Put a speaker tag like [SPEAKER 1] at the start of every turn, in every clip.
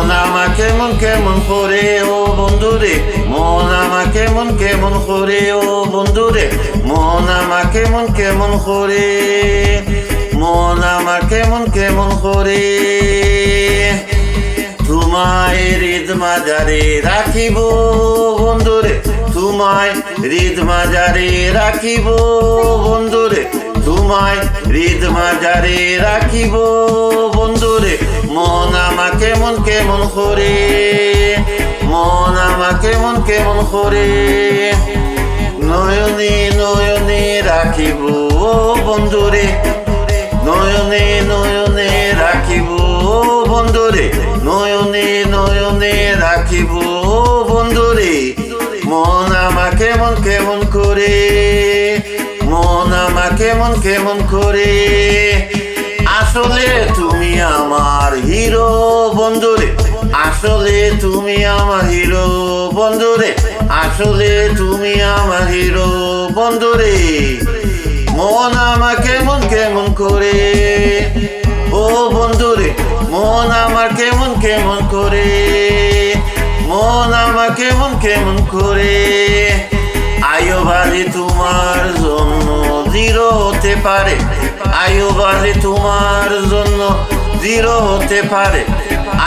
[SPEAKER 1] মন আমার কেমন কেমন করে ও বন্ধুরে, মন আমার কেমন কেমন করে ও বন্ধুরে, মন আমার কেমন কেমন করে, মন আমার কেমন কেমন করে। তোমায় হৃদ মাজারে রাখিব বন্ধুরে, তোমায় হৃদ মাজারে রাখিব বন্ধুরে, তোমায় হৃদ মাজারে রাখিব বন্ধুরে। মন আমার কেমন কেমন করে, মন আমার কেমন কেমন করে, নয়নে নয়নে রাখিব বন্ধুরে, নয়নে নয়নে রাখিব বন্ধুরে, নয়নে নয়নে রাখিব বন্ধুরে। মন আমার কেমন কেমন করে, মন আমার কেমন কেমন করে। আসলে তুমি আমার হিরো বন্ধুরে, আসলে তুমি আমার হিরো বন্ধুরে, আসলে তুমি আমার হিরো বন্ধুরে। মন আমার কেমন কেমন করে ও বন্ধুরে, মন আমার কেমন কেমন করে, মন আমার কেমন কেমন করে। আয়ো বাজে তোমার জন্য জিরো হতে পারে, আয়ো বাজে তোমার জন্য জিরো হতে পারে,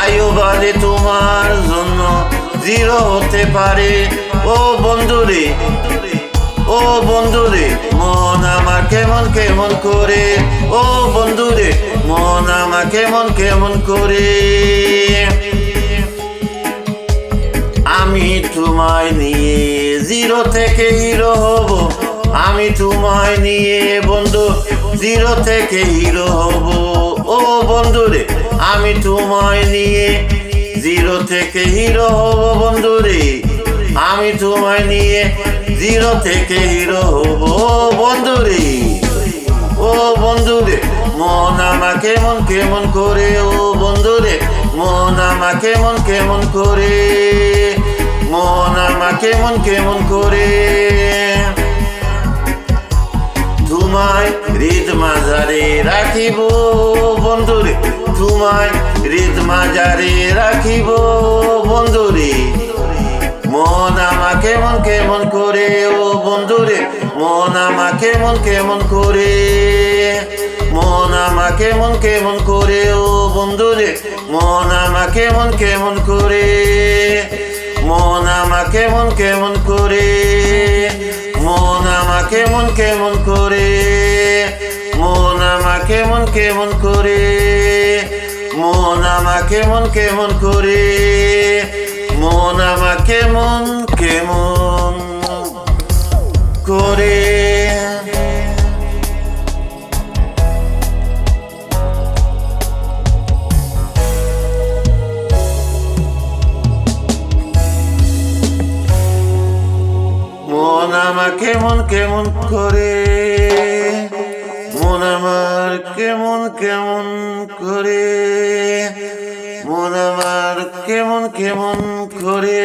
[SPEAKER 1] আয়ো বাজে তোমার জন্য জিরো হতে পারে ও বন্ধুরে, ও বন্ধুরে। মন আমার কেমন কেমন করে ও বন্ধুরে, মন আমার কেমন কেমন করে। আমি তোমায় নিয়ে জিরো থেকে হিরো হব, আমি তোমায় নিয়ে বন্ধু জিরো থেকে হিরো হব ও বন্ধুরে। আমি তোমায় নিয়ে জিরো থেকে হিরো হব বন্ধুরে, আমি তোমায় নিয়ে জিরো থেকে হিরো হব বন্ধুরে, ও বন্ধুরে। মন আমার কেমন কেমন করে ও বন্ধুরে, মন আমার কেমন কেমন করে, মন আমার কেমন কেমন করে। তোমায় হৃদ মাজারে রাখিব বন্ধুরে, তোমায় হৃদ মাজারে রাখিব বন্ধুরে। মন আমার কেমন কেমন করে ও বন্ধুরে, মন আমার কেমন কেমন করে, মন আমার কেমন কেমন করে ও বন্ধুরে, মন আমার কেমন কেমন করে, মন আমার কেমন কেমন করে, মন আমার কেমন কেমন করে, মন আমার কেমন কেমন করে, মন আমার কেমন কেমন করে, মন আমার কেমন কেমন করে। মন আমার কেমন কেমন করে, মন আমার কেমন কেমন করে, মন আমার কেমন কেমন করে।